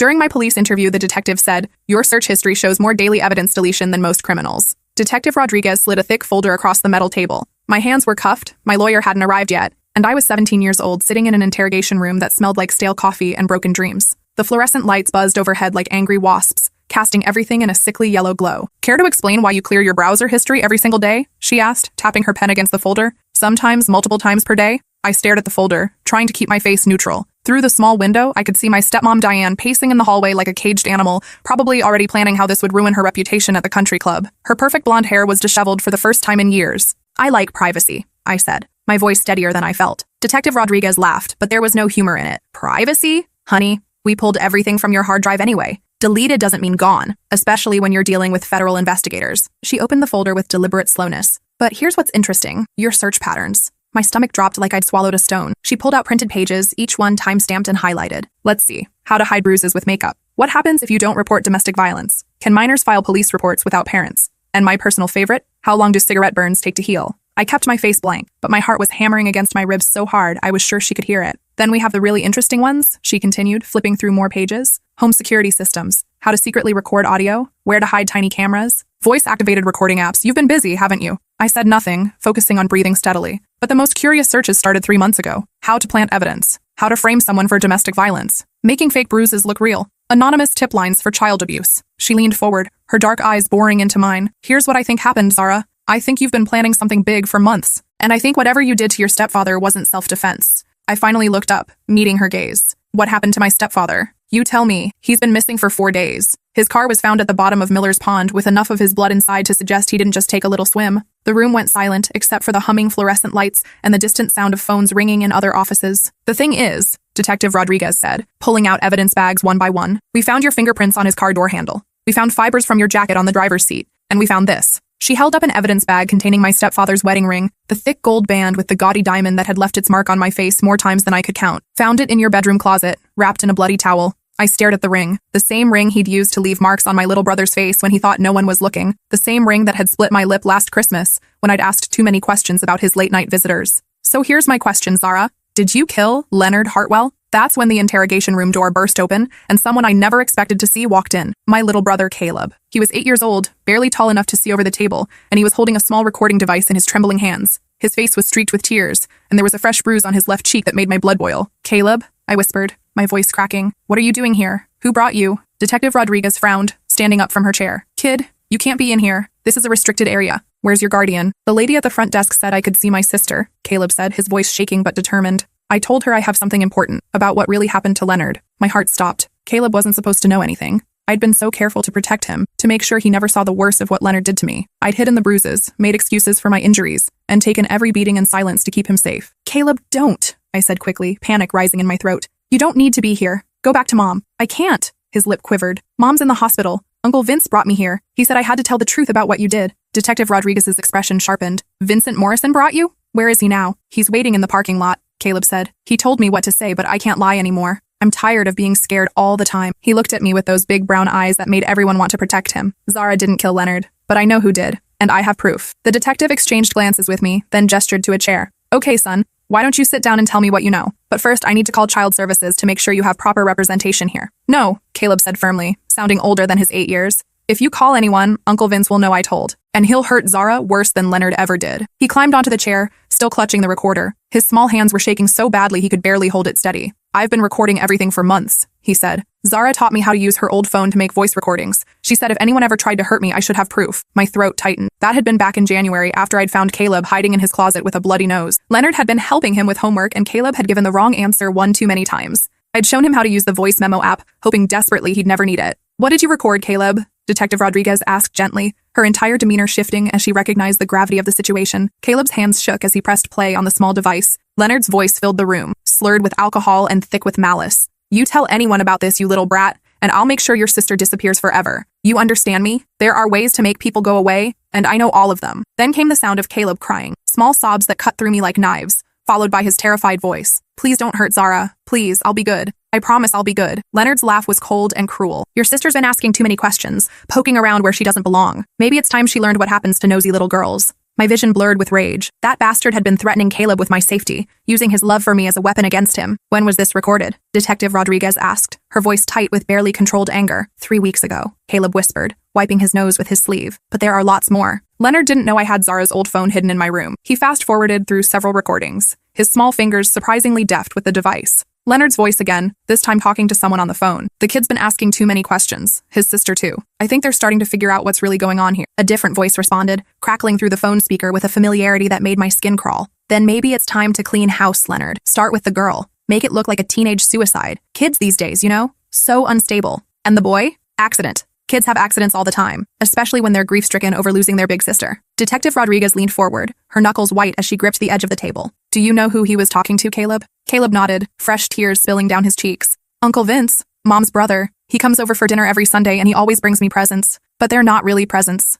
During my police interview, the detective said, "Your search history shows more daily evidence deletion than most criminals." Detective Rodriguez slid a thick folder across the metal table. My hands were cuffed, my lawyer hadn't arrived yet, and I was 17 years old, sitting in an interrogation room that smelled like stale coffee and broken dreams. The fluorescent lights buzzed overhead like angry wasps, casting everything in a sickly yellow glow. "Care to explain why you clear your browser history every single day?" she asked, tapping her pen against the folder. "Sometimes multiple times per day." I stared at the folder, trying to keep my face neutral. Through the small window, I could see my stepmom Diane pacing in the hallway like a caged animal, probably already planning how this would ruin her reputation at the country club. Her perfect blonde hair was disheveled for the first time in years. "I like privacy," I said, my voice steadier than I felt. Detective Rodriguez laughed, but there was no humor in it. "Privacy? Honey, we pulled everything from your hard drive anyway. Deleted doesn't mean gone, especially when you're dealing with federal investigators." She opened the folder with deliberate slowness. "But here's what's interesting, your search patterns." My stomach dropped like I'd swallowed a stone. She pulled out printed pages, each one time-stamped and highlighted. "Let's see. How to hide bruises with makeup. What happens if you don't report domestic violence? Can minors file police reports without parents? And my personal favorite, how long do cigarette burns take to heal?" I kept my face blank, but my heart was hammering against my ribs so hard I was sure she could hear it. "Then we have the really interesting ones," she continued, flipping through more pages. "Home security systems. How to secretly record audio. Where to hide tiny cameras. Voice-activated recording apps. You've been busy, haven't you?" I said nothing, focusing on breathing steadily. But the most curious searches started 3 months ago. How to plant evidence. How to frame someone for domestic violence. Making fake bruises look real. Anonymous tip lines for child abuse. She leaned forward, her dark eyes boring into mine. "Here's what I think happened, Zara. I think you've been planning something big for months. And I think whatever you did to your stepfather wasn't self-defense." I finally looked up, meeting her gaze. "What happened to my stepfather?" "You tell me. He's been missing for 4 days. His car was found at the bottom of Miller's Pond with enough of his blood inside to suggest he didn't just take a little swim." The room went silent, except for the humming fluorescent lights and the distant sound of phones ringing in other offices. "The thing is," Detective Rodriguez said, pulling out evidence bags one by one, "we found your fingerprints on his car door handle. We found fibers from your jacket on the driver's seat. And we found this." She held up an evidence bag containing my stepfather's wedding ring, the thick gold band with the gaudy diamond that had left its mark on my face more times than I could count. "Found it in your bedroom closet, wrapped in a bloody towel." I stared at the ring, the same ring he'd used to leave marks on my little brother's face when he thought no one was looking, the same ring that had split my lip last Christmas when I'd asked too many questions about his late-night visitors. "So here's my question, Zara. Did you kill Leonard Hartwell?" That's when the interrogation room door burst open, and someone I never expected to see walked in. My little brother, Caleb. He was 8 years old, barely tall enough to see over the table, and he was holding a small recording device in his trembling hands. His face was streaked with tears, and there was a fresh bruise on his left cheek that made my blood boil. "Caleb?" I whispered, my voice cracking. "What are you doing here? Who brought you?" Detective Rodriguez frowned, standing up from her chair. "Kid, you can't be in here. This is a restricted area. Where's your guardian?" "The lady at the front desk said I could see my sister," Caleb said, his voice shaking but determined. "I told her I have something important about what really happened to Leonard." My heart stopped. Caleb wasn't supposed to know anything. I'd been so careful to protect him, to make sure he never saw the worst of what Leonard did to me. I'd hidden the bruises, made excuses for my injuries, and taken every beating in silence to keep him safe. "Caleb, don't," I said quickly, panic rising in my throat. "You don't need to be here. Go back to Mom." "I can't." His lip quivered. "Mom's in the hospital. Uncle Vince brought me here. He said I had to tell the truth about what you did." Detective Rodriguez's expression sharpened. "Vincent Morrison brought you? Where is he now?" "He's waiting in the parking lot," Caleb said. "He told me what to say, but I can't lie anymore. I'm tired of being scared all the time." He looked at me with those big brown eyes that made everyone want to protect him. "Zara didn't kill Leonard, but I know who did, and I have proof." The detective exchanged glances with me, then gestured to a chair. "Okay, son, why don't you sit down and tell me what you know? But first, I need to call child services to make sure you have proper representation here." "No," Caleb said firmly, sounding older than his 8 years. "If you call anyone, Uncle Vince will know I told. And he'll hurt Zara worse than Leonard ever did." He climbed onto the chair, still clutching the recorder. His small hands were shaking so badly he could barely hold it steady. "I've been recording everything for months," he said. "Zara taught me how to use her old phone to make voice recordings. She said if anyone ever tried to hurt me, I should have proof." My throat tightened. That had been back in January after I'd found Caleb hiding in his closet with a bloody nose. Leonard had been helping him with homework, and Caleb had given the wrong answer one too many times. I'd shown him how to use the voice memo app, hoping desperately he'd never need it. "What did you record, Caleb?" Detective Rodriguez asked gently, her entire demeanor shifting as she recognized the gravity of the situation. Caleb's hands shook as he pressed play on the small device. Leonard's voice filled the room, slurred with alcohol and thick with malice. "You tell anyone about this, you little brat, and I'll make sure your sister disappears forever. You understand me? There are ways to make people go away, and I know all of them." Then came the sound of Caleb crying, small sobs that cut through me like knives, followed by his terrified voice. "Please don't hurt Zara. Please, I'll be good. I promise I'll be good." Leonard's laugh was cold and cruel. "Your sister's been asking too many questions, poking around where she doesn't belong. Maybe it's time she learned what happens to nosy little girls." My vision blurred with rage. That bastard had been threatening Caleb with my safety, using his love for me as a weapon against him. When was this recorded? Detective Rodriguez asked, her voice tight with barely controlled anger. 3 weeks ago, Caleb whispered, wiping his nose with his sleeve. But there are lots more. Leonard didn't know I had Zara's old phone hidden in my room. He fast-forwarded through several recordings, his small fingers surprisingly deft with the device. Leonard's voice again, this time talking to someone on the phone. The kid's been asking too many questions. His sister too. I think they're starting to figure out what's really going on here. A different voice responded, crackling through the phone speaker with a familiarity that made my skin crawl. Then maybe it's time to clean house, Leonard. Start with the girl. Make it look like a teenage suicide. Kids these days, you know? So unstable. And the boy? Accident. Kids have accidents all the time, especially when they're grief-stricken over losing their big sister. Detective Rodriguez leaned forward, her knuckles white as she gripped the edge of the table. Do you know who he was talking to, Caleb? Caleb nodded, fresh tears spilling down his cheeks. Uncle Vince, Mom's brother. He comes over for dinner every Sunday and he always brings me presents. But they're not really presents.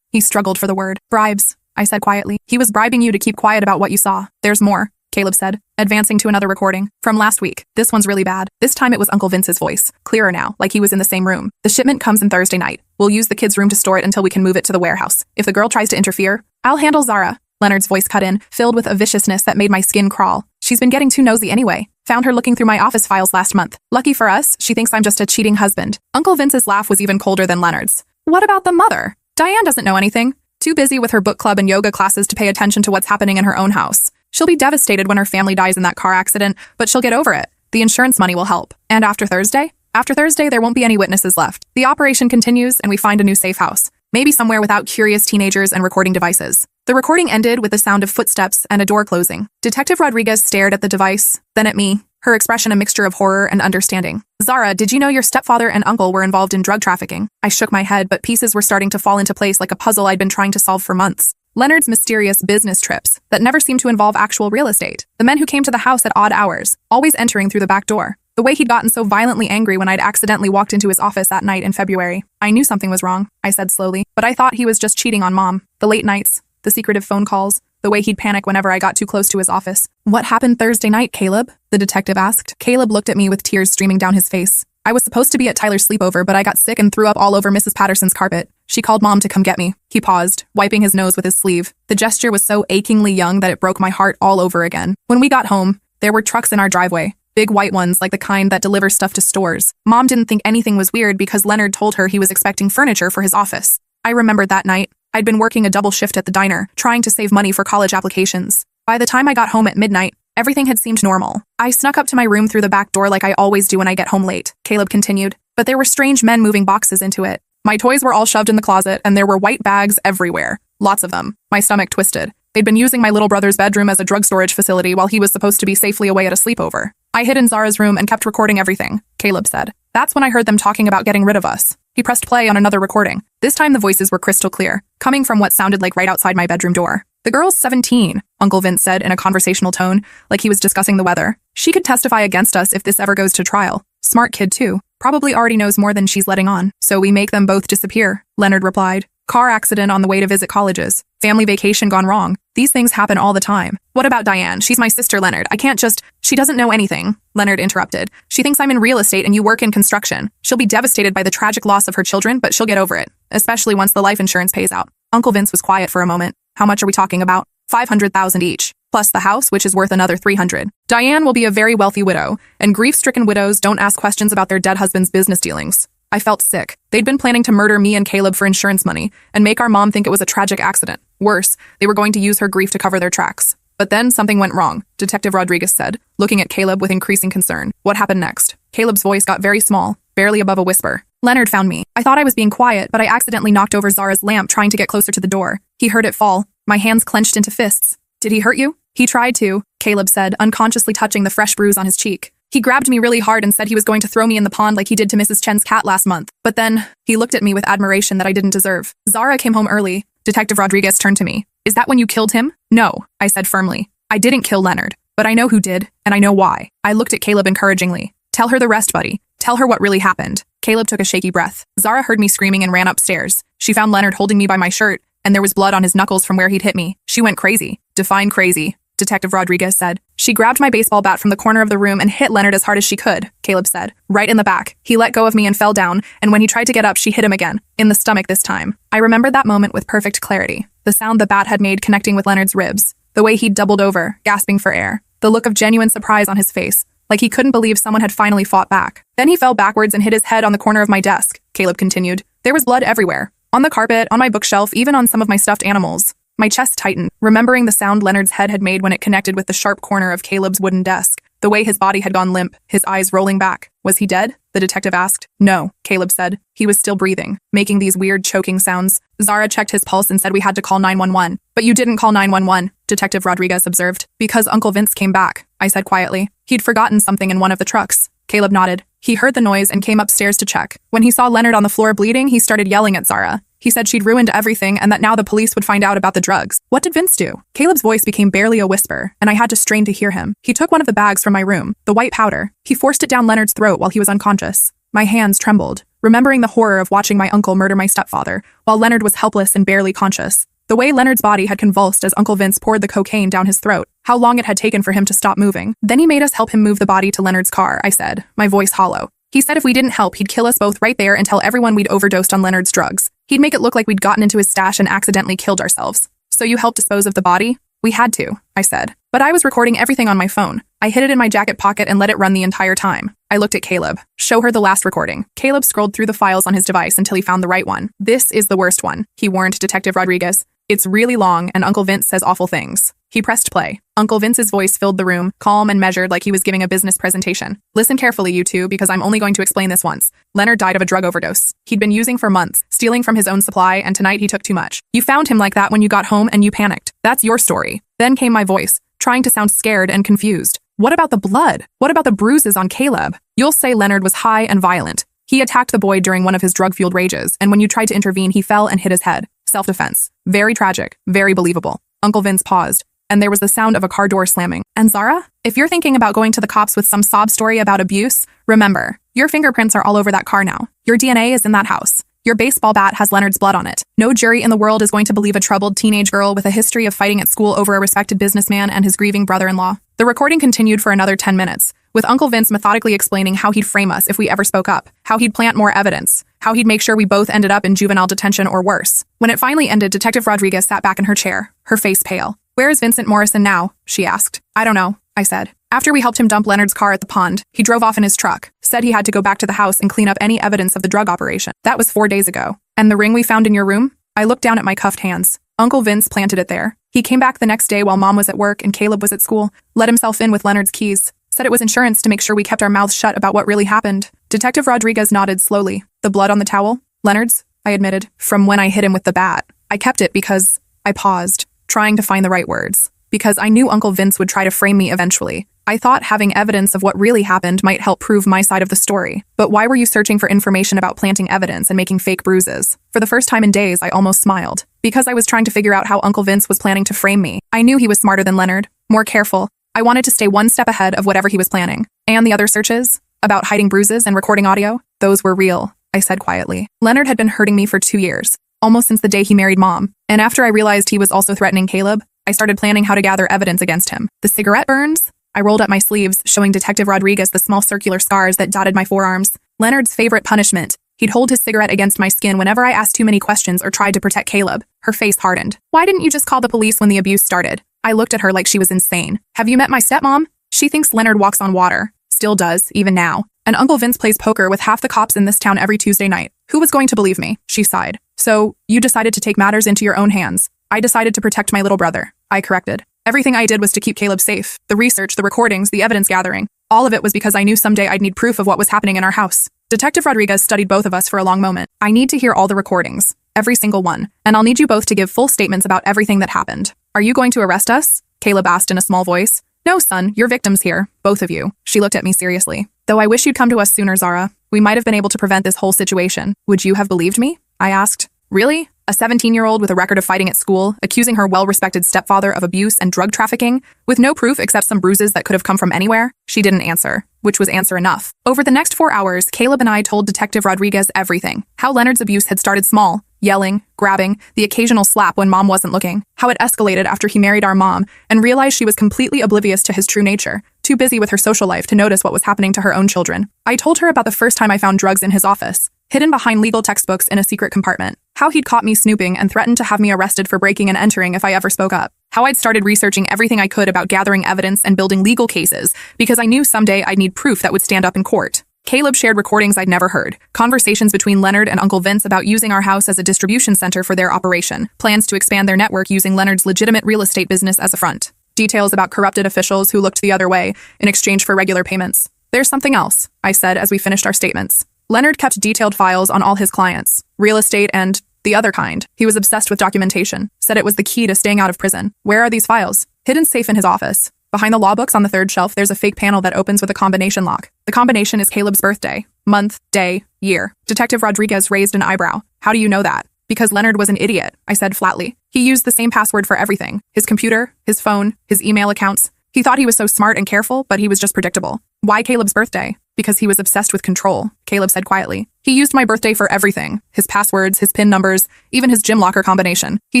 He struggled for the word. Bribes, I said quietly. He was bribing you to keep quiet about what you saw. There's more, Caleb said, advancing to another recording. From last week. This one's really bad. This time it was Uncle Vince's voice. Clearer now, like he was in the same room. The shipment comes in Thursday night. We'll use the kid's room to store it until we can move it to the warehouse. If the girl tries to interfere, I'll handle Zara. Leonard's voice cut in, filled with a viciousness that made my skin crawl. She's been getting too nosy anyway. Found her looking through my office files last month. Lucky for us, she thinks I'm just a cheating husband. Uncle Vince's laugh was even colder than Leonard's. What about the mother? Diane doesn't know anything. Too busy with her book club and yoga classes to pay attention to what's happening in her own house. She'll be devastated when her family dies in that car accident, but she'll get over it. The insurance money will help. And after Thursday? After Thursday, there won't be any witnesses left. The operation continues and we find a new safe house. Maybe somewhere without curious teenagers and recording devices. The recording ended with the sound of footsteps and a door closing. Detective Rodriguez stared at the device, then at me, her expression a mixture of horror and understanding. Zara, did you know your stepfather and uncle were involved in drug trafficking? I shook my head, but pieces were starting to fall into place like a puzzle I'd been trying to solve for months. Leonard's mysterious business trips that never seemed to involve actual real estate. The men who came to the house at odd hours, always entering through the back door. The way he'd gotten so violently angry when I'd accidentally walked into his office that night in February. I knew something was wrong, I said slowly, but I thought he was just cheating on Mom. The late nights, the secretive phone calls, the way he'd panic whenever I got too close to his office. What happened Thursday night, Caleb? The detective asked. Caleb looked at me with tears streaming down his face. I was supposed to be at Tyler's sleepover, but I got sick and threw up all over Mrs. Patterson's carpet. She called Mom to come get me. He paused, wiping his nose with his sleeve. The gesture was so achingly young that it broke my heart all over again. When we got home, there were trucks in our driveway. Big white ones like the kind that deliver stuff to stores. Mom didn't think anything was weird because Leonard told her he was expecting furniture for his office. I remembered that night. I'd been working a double shift at the diner, trying to save money for college applications. By the time I got home at midnight, everything had seemed normal. I snuck up to my room through the back door like I always do when I get home late, Caleb continued. But there were strange men moving boxes into it. My toys were all shoved in the closet and there were white bags everywhere. Lots of them. My stomach twisted. They'd been using my little brother's bedroom as a drug storage facility while he was supposed to be safely away at a sleepover. I hid in Zara's room and kept recording everything, Caleb said. That's when I heard them talking about getting rid of us. He pressed play on another recording. This time the voices were crystal clear, coming from what sounded like right outside my bedroom door. The girl's 17, Uncle Vince said in a conversational tone, like he was discussing the weather. She could testify against us if this ever goes to trial. Smart kid too. Probably already knows more than she's letting on. So we make them both disappear, Leonard replied. Car accident on the way to visit colleges. Family vacation gone wrong. These things happen all the time. What about Diane? She's my sister, Leonard. I can't just... She doesn't know anything, Leonard interrupted. She thinks I'm in real estate and you work in construction. She'll be devastated by the tragic loss of her children, but she'll get over it, especially once the life insurance pays out. Uncle Vince was quiet for a moment. How much are we talking about? $500,000 each, plus the house, which is worth another $300,000. Diane will be a very wealthy widow, and grief-stricken widows don't ask questions about their dead husband's business dealings. I felt sick. They'd been planning to murder me and Caleb for insurance money and make our mom think it was a tragic accident. Worse, they were going to use her grief to cover their tracks. But then something went wrong, Detective Rodriguez said, looking at Caleb with increasing concern. What happened next? Caleb's voice got very small, barely above a whisper. Leonard found me. I thought I was being quiet, but I accidentally knocked over Zara's lamp trying to get closer to the door. He heard it fall. My hands clenched into fists. Did he hurt you? He tried to, Caleb said, unconsciously touching the fresh bruise on his cheek. He grabbed me really hard and said he was going to throw me in the pond like he did to Mrs. Chen's cat last month. But then, he looked at me with admiration that I didn't deserve. Zara came home early. Detective Rodriguez turned to me. Is that when you killed him? No, I said firmly. I didn't kill Leonard, but I know who did, and I know why. I looked at Caleb encouragingly. Tell her the rest, buddy. Tell her what really happened. Caleb took a shaky breath. Zara heard me screaming and ran upstairs. She found Leonard holding me by my shirt, and there was blood on his knuckles from where he'd hit me. She went crazy. Define crazy, Detective Rodriguez said. She grabbed my baseball bat from the corner of the room and hit Leonard as hard as she could, Caleb said. Right in the back. He let go of me and fell down, and when he tried to get up, she hit him again. In the stomach this time. I remembered that moment with perfect clarity. The sound the bat had made connecting with Leonard's ribs. The way he'd doubled over, gasping for air. The look of genuine surprise on his face, like he couldn't believe someone had finally fought back. Then he fell backwards and hit his head on the corner of my desk, Caleb continued. There was blood everywhere. On the carpet, on my bookshelf, even on some of my stuffed animals. My chest tightened, remembering the sound Leonard's head had made when it connected with the sharp corner of Caleb's wooden desk. The way his body had gone limp, his eyes rolling back. Was he dead? The detective asked. No, Caleb said. He was still breathing, making these weird choking sounds. Zara checked his pulse and said we had to call 911. But you didn't call 911, Detective Rodriguez observed. Because Uncle Vince came back, I said quietly. He'd forgotten something in one of the trucks. Caleb nodded. He heard the noise and came upstairs to check. When he saw Leonard on the floor bleeding, he started yelling at Zara. He said she'd ruined everything and that now the police would find out about the drugs. What did Vince do? Caleb's voice became barely a whisper, and I had to strain to hear him. He took one of the bags from my room, the white powder. He forced it down Leonard's throat while he was unconscious. My hands trembled, remembering the horror of watching my uncle murder my stepfather, while Leonard was helpless and barely conscious. The way Leonard's body had convulsed as Uncle Vince poured the cocaine down his throat. How long it had taken for him to stop moving. Then he made us help him move the body to Leonard's car, I said, my voice hollow. He said if we didn't help, he'd kill us both right there and tell everyone we'd overdosed on Leonard's drugs. He'd make it look like we'd gotten into his stash and accidentally killed ourselves. So you helped dispose of the body? We had to, I said. But I was recording everything on my phone. I hid it in my jacket pocket and let it run the entire time. I looked at Caleb. Show her the last recording. Caleb scrolled through the files on his device until he found the right one. This is the worst one, he warned Detective Rodriguez. It's really long and Uncle Vince says awful things. He pressed play. Uncle Vince's voice filled the room, calm and measured like he was giving a business presentation. Listen carefully, you two, because I'm only going to explain this once. Leonard died of a drug overdose. He'd been using for months, stealing from his own supply, and tonight he took too much. You found him like that when you got home and you panicked. That's your story. Then came my voice, trying to sound scared and confused. What about the blood? What about the bruises on Caleb? You'll say Leonard was high and violent. He attacked the boy during one of his drug-fueled rages, and when you tried to intervene, he fell and hit his head. Self-defense. Very tragic. Very believable. Uncle Vince paused, and there was the sound of a car door slamming. And Zara? If you're thinking about going to the cops with some sob story about abuse, remember, your fingerprints are all over that car now. Your DNA is in that house. Your baseball bat has Leonard's blood on it. No jury in the world is going to believe a troubled teenage girl with a history of fighting at school over a respected businessman and his grieving brother-in-law. The recording continued for another 10 minutes, with Uncle Vince methodically explaining how he'd frame us if we ever spoke up, how he'd plant more evidence, how he'd make sure we both ended up in juvenile detention or worse. When it finally ended, Detective Rodriguez sat back in her chair, her face pale. Where is Vincent Morrison now? She asked. I don't know, I said. After we helped him dump Leonard's car at the pond, he drove off in his truck, said he had to go back to the house and clean up any evidence of the drug operation. That was 4 days ago. And the ring we found in your room? I looked down at my cuffed hands. Uncle Vince planted it there. He came back the next day while Mom was at work and Caleb was at school, let himself in with Leonard's keys, said it was insurance to make sure we kept our mouths shut about what really happened. Detective Rodriguez nodded slowly. The blood on the towel? Leonard's? I admitted. From when I hit him with the bat. I kept it because... I paused, trying to find the right words. Because I knew Uncle Vince would try to frame me eventually. I thought having evidence of what really happened might help prove my side of the story. But why were you searching for information about planting evidence and making fake bruises? For the first time in days, I almost smiled. Because I was trying to figure out how Uncle Vince was planning to frame me. I knew he was smarter than Leonard, more careful. I wanted to stay one step ahead of whatever he was planning. And the other searches? About hiding bruises and recording audio? Those were real, I said quietly. Leonard had been hurting me for 2 years, almost since the day he married Mom. And after I realized he was also threatening Caleb, I started planning how to gather evidence against him. The cigarette burns? I rolled up my sleeves, showing Detective Rodriguez the small circular scars that dotted my forearms. Leonard's favorite punishment. He'd hold his cigarette against my skin whenever I asked too many questions or tried to protect Caleb. Her face hardened. Why didn't you just call the police when the abuse started? I looked at her like she was insane. Have you met my stepmom? She thinks Leonard walks on water. Still does, even now. And Uncle Vince plays poker with half the cops in this town every Tuesday night. Who was going to believe me? She sighed. So, you decided to take matters into your own hands. I decided to protect my little brother. I corrected. Everything I did was to keep Caleb safe. The research, the recordings, the evidence gathering. All of it was because I knew someday I'd need proof of what was happening in our house. Detective Rodriguez studied both of us for a long moment. I need to hear all the recordings. Every single one. And I'll need you both to give full statements about everything that happened. Are you going to arrest us? Caleb asked in a small voice. No, son, you're victims here. Both of you. She looked at me seriously. Though I wish you'd come to us sooner, Zara. We might have been able to prevent this whole situation. Would you have believed me? I asked. Really? A 17-year-old with a record of fighting at school, accusing her well-respected stepfather of abuse and drug trafficking, with no proof except some bruises that could have come from anywhere? She didn't answer, which was answer enough. Over the next 4 hours, Caleb and I told Detective Rodriguez everything. How Leonard's abuse had started small, yelling, grabbing, the occasional slap when Mom wasn't looking. How it escalated after he married our mom and realized she was completely oblivious to his true nature, too busy with her social life to notice what was happening to her own children. I told her about the first time I found drugs in his office, hidden behind legal textbooks in a secret compartment. How he'd caught me snooping and threatened to have me arrested for breaking and entering if I ever spoke up. How I'd started researching everything I could about gathering evidence and building legal cases because I knew someday I'd need proof that would stand up in court. Caleb shared recordings I'd never heard, conversations between Leonard and Uncle Vince about using our house as a distribution center for their operation, plans to expand their network using Leonard's legitimate real estate business as a front, details about corrupted officials who looked the other way in exchange for regular payments. There's something else, I said as we finished our statements. Leonard kept detailed files on all his clients, real estate and the other kind. He was obsessed with documentation, said it was the key to staying out of prison. Where are these files? Hidden safe in his office. Behind the law books on the third shelf, there's a fake panel that opens with a combination lock. The combination is Caleb's birthday, month, day, year. Detective Rodriguez raised an eyebrow. How do you know that? Because Leonard was an idiot, I said flatly. He used the same password for everything. His computer, his phone, his email accounts. He thought he was so smart and careful, but he was just predictable. Why Caleb's birthday? Because he was obsessed with control, Caleb said quietly. He used my birthday for everything. His passwords, his PIN numbers, even his gym locker combination. He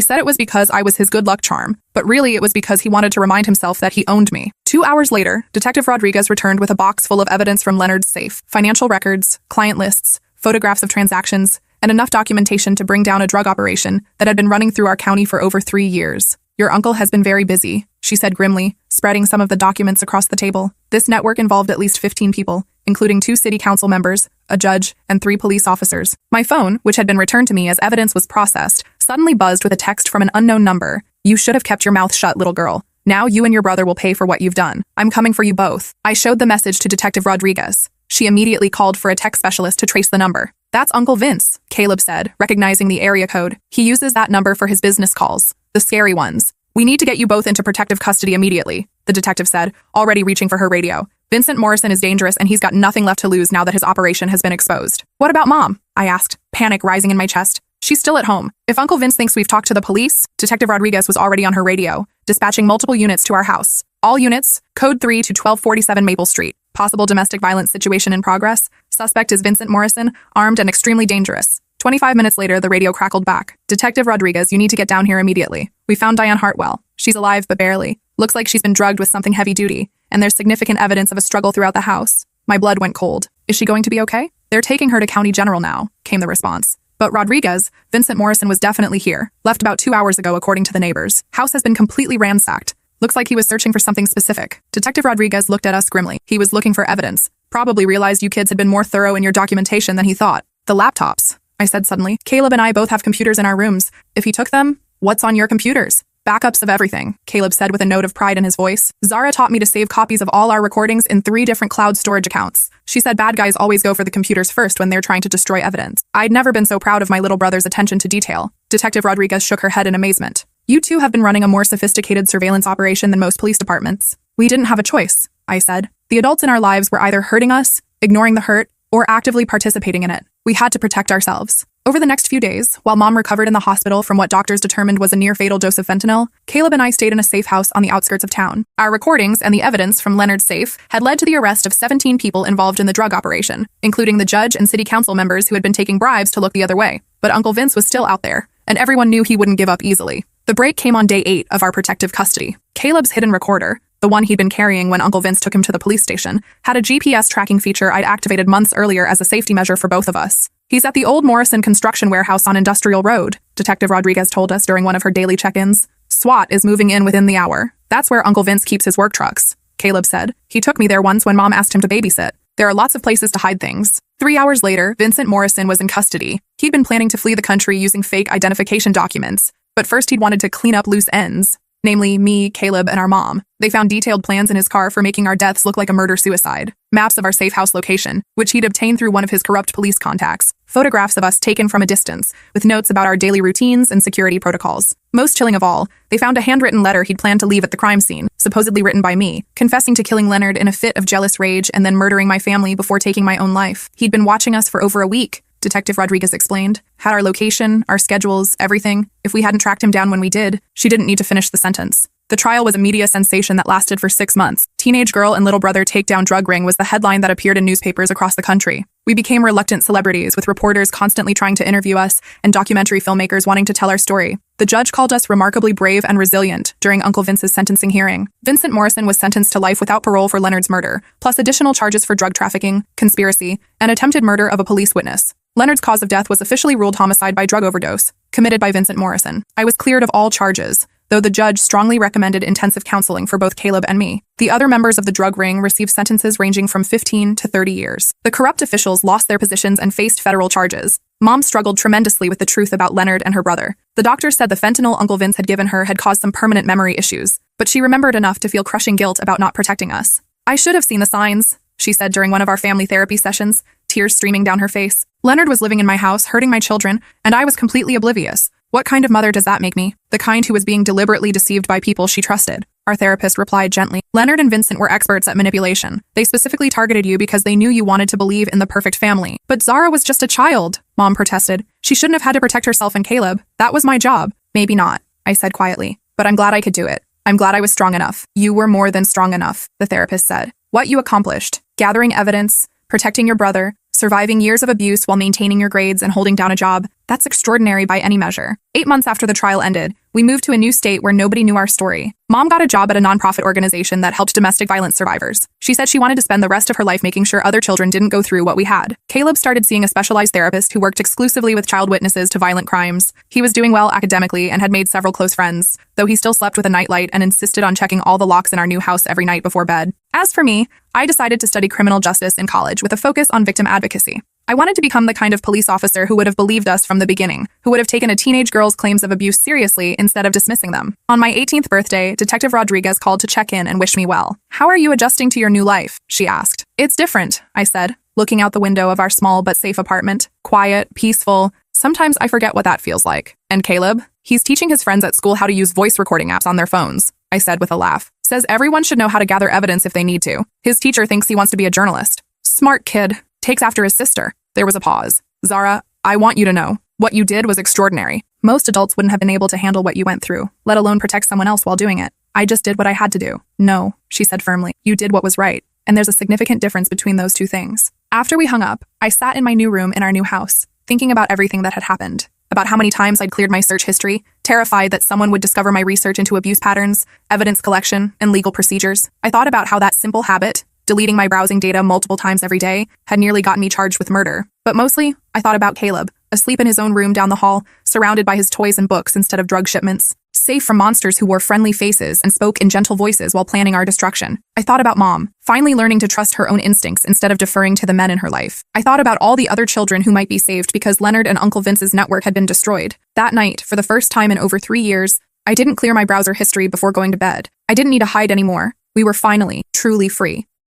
said it was because I was his good luck charm, but really it was because he wanted to remind himself that he owned me. 2 hours later, Detective Rodriguez returned with a box full of evidence from Leonard's safe, financial records, client lists, photographs of transactions, and enough documentation to bring down a drug operation that had been running through our county for over 3 years. Your uncle has been very busy, she said grimly, spreading some of the documents across the table. This network involved at least 15 people, including 2 city council members, a judge, and 3 police officers. My phone, which had been returned to me as evidence was processed, suddenly buzzed with a text from an unknown number. You should have kept your mouth shut, little girl. Now you and your brother will pay for what you've done. I'm coming for you both. I showed the message to Detective Rodriguez. She immediately called for a tech specialist to trace the number. That's Uncle Vince, Caleb said, recognizing the area code. He uses that number for his business calls, the scary ones. We need to get you both into protective custody immediately, the detective said, already reaching for her radio. Vincent Morrison is dangerous and he's got nothing left to lose now that his operation has been exposed. What about Mom? I asked, panic rising in my chest. She's still at home. If Uncle Vince thinks we've talked to the police, Detective Rodriguez was already on her radio, dispatching multiple units to our house. All units, code 3 to 1247 Maple Street. Possible domestic violence situation in progress. Suspect is Vincent Morrison, armed and extremely dangerous. 25 minutes later, the radio crackled back. Detective Rodriguez, you need to get down here immediately. We found Diane Hartwell. She's alive, but barely. Looks like she's been drugged with something heavy duty, and there's significant evidence of a struggle throughout the house. My blood went cold. Is she going to be okay? They're taking her to County General now, came the response. But Rodriguez, Vincent Morrison was definitely here. Left about 2 hours ago, according to the neighbors. House has been completely ransacked. Looks like he was searching for something specific. Detective Rodriguez looked at us grimly. He was looking for evidence. Probably realized you kids had been more thorough in your documentation than he thought. The laptops, I said suddenly. Caleb and I both have computers in our rooms. If he took them, what's on your computers? Backups of everything, Caleb said with a note of pride in his voice. Zara taught me to save copies of all our recordings in 3 different cloud storage accounts. She said bad guys always go for the computers first when they're trying to destroy evidence. I'd never been so proud of my little brother's attention to detail. Detective Rodriguez shook her head in amazement. You two have been running a more sophisticated surveillance operation than most police departments. We didn't have a choice, I said. The adults in our lives were either hurting us, ignoring the hurt, or actively participating in it. We had to protect ourselves. Over the next few days, while Mom recovered in the hospital from what doctors determined was a near-fatal dose of fentanyl, Caleb and I stayed in a safe house on the outskirts of town. Our recordings and the evidence from Leonard's safe had led to the arrest of 17 people involved in the drug operation, including the judge and city council members who had been taking bribes to look the other way. But Uncle Vince was still out there, and everyone knew he wouldn't give up easily. The break came on day 8 of our protective custody. Caleb's hidden recorder, the one he'd been carrying when Uncle Vince took him to the police station, had a GPS tracking feature I'd activated months earlier as a safety measure for both of us. He's at the old Morrison construction warehouse on Industrial Road, Detective Rodriguez told us during one of her daily check-ins. SWAT is moving in within the hour. That's where Uncle Vince keeps his work trucks, Caleb said. He took me there once when Mom asked him to babysit. There are lots of places to hide things. 3 hours later, Vincent Morrison was in custody. He'd been planning to flee the country using fake identification documents, but first he'd wanted to clean up loose ends. Namely, me, Caleb, and our mom. They found detailed plans in his car for making our deaths look like a murder-suicide. Maps of our safe house location, which he'd obtained through one of his corrupt police contacts. Photographs of us taken from a distance, with notes about our daily routines and security protocols. Most chilling of all, they found a handwritten letter he'd planned to leave at the crime scene, supposedly written by me, confessing to killing Leonard in a fit of jealous rage and then murdering my family before taking my own life. He'd been watching us for over a week, Detective Rodriguez explained. Had our location, our schedules, everything. If we hadn't tracked him down when we did, she didn't need to finish the sentence. The trial was a media sensation that lasted for 6 months. Teenage girl and little brother take down drug ring was the headline that appeared in newspapers across the country. We became reluctant celebrities, with reporters constantly trying to interview us and documentary filmmakers wanting to tell our story. The judge called us remarkably brave and resilient during Uncle Vince's sentencing hearing. Vincent Morrison was sentenced to life without parole for Leonard's murder, plus additional charges for drug trafficking, conspiracy, and attempted murder of a police witness. Leonard's cause of death was officially ruled homicide by drug overdose, committed by Vincent Morrison. I was cleared of all charges, though the judge strongly recommended intensive counseling for both Caleb and me. The other members of the drug ring received sentences ranging from 15 to 30 years. The corrupt officials lost their positions and faced federal charges. Mom struggled tremendously with the truth about Leonard and her brother. The doctor said the fentanyl Uncle Vince had given her had caused some permanent memory issues, but she remembered enough to feel crushing guilt about not protecting us. I should have seen the signs, she said during one of our family therapy sessions, tears streaming down her face. Leonard was living in my house, hurting my children, and I was completely oblivious. What kind of mother does that make me? The kind who was being deliberately deceived by people she trusted. Our therapist replied gently. Leonard and Vincent were experts at manipulation. They specifically targeted you because they knew you wanted to believe in the perfect family. But Zara was just a child, Mom protested. She shouldn't have had to protect herself and Caleb. That was my job. Maybe not, I said quietly. But I'm glad I could do it. I'm glad I was strong enough. You were more than strong enough, the therapist said. What you accomplished, gathering evidence, protecting your brother, surviving years of abuse while maintaining your grades and holding down a job, that's extraordinary by any measure. 8 months after the trial ended, we moved to a new state where nobody knew our story. Mom got a job at a nonprofit organization that helped domestic violence survivors. She said she wanted to spend the rest of her life making sure other children didn't go through what we had. Caleb started seeing a specialized therapist who worked exclusively with child witnesses to violent crimes. He was doing well academically and had made several close friends, though he still slept with a nightlight and insisted on checking all the locks in our new house every night before bed. As for me, I decided to study criminal justice in college with a focus on victim advocacy. I wanted to become the kind of police officer who would have believed us from the beginning, who would have taken a teenage girl's claims of abuse seriously instead of dismissing them. On my 18th birthday, Detective Rodriguez called to check in and wish me well. How are you adjusting to your new life? She asked. It's different, I said, looking out the window of our small but safe apartment. Quiet, peaceful. Sometimes I forget what that feels like. And Caleb? He's teaching his friends at school how to use voice recording apps on their phones, I said with a laugh. Says everyone should know how to gather evidence if they need to. His teacher thinks he wants to be a journalist. Smart kid. Takes after his sister. There was a pause. Zara, I want you to know. What you did was extraordinary. Most adults wouldn't have been able to handle what you went through, let alone protect someone else while doing it. I just did what I had to do. No, she said firmly. You did what was right. And there's a significant difference between those two things. After we hung up, I sat in my new room in our new house, thinking about everything that had happened. About how many times I'd cleared my search history, terrified that someone would discover my research into abuse patterns, evidence collection, and legal procedures. I thought about how that simple habit, deleting my browsing data multiple times every day, had nearly gotten me charged with murder. But mostly, I thought about Caleb, asleep in his own room down the hall, surrounded by his toys and books instead of drug shipments, safe from monsters who wore friendly faces and spoke in gentle voices while planning our destruction. I thought about Mom, finally learning to trust her own instincts instead of deferring to the men in her life. I thought about all the other children who might be saved because Leonard and Uncle Vince's network had been destroyed. That night, for the first time in over 3 years, I didn't clear my browser history before going to bed. I didn't need to hide anymore. We were finally, truly free.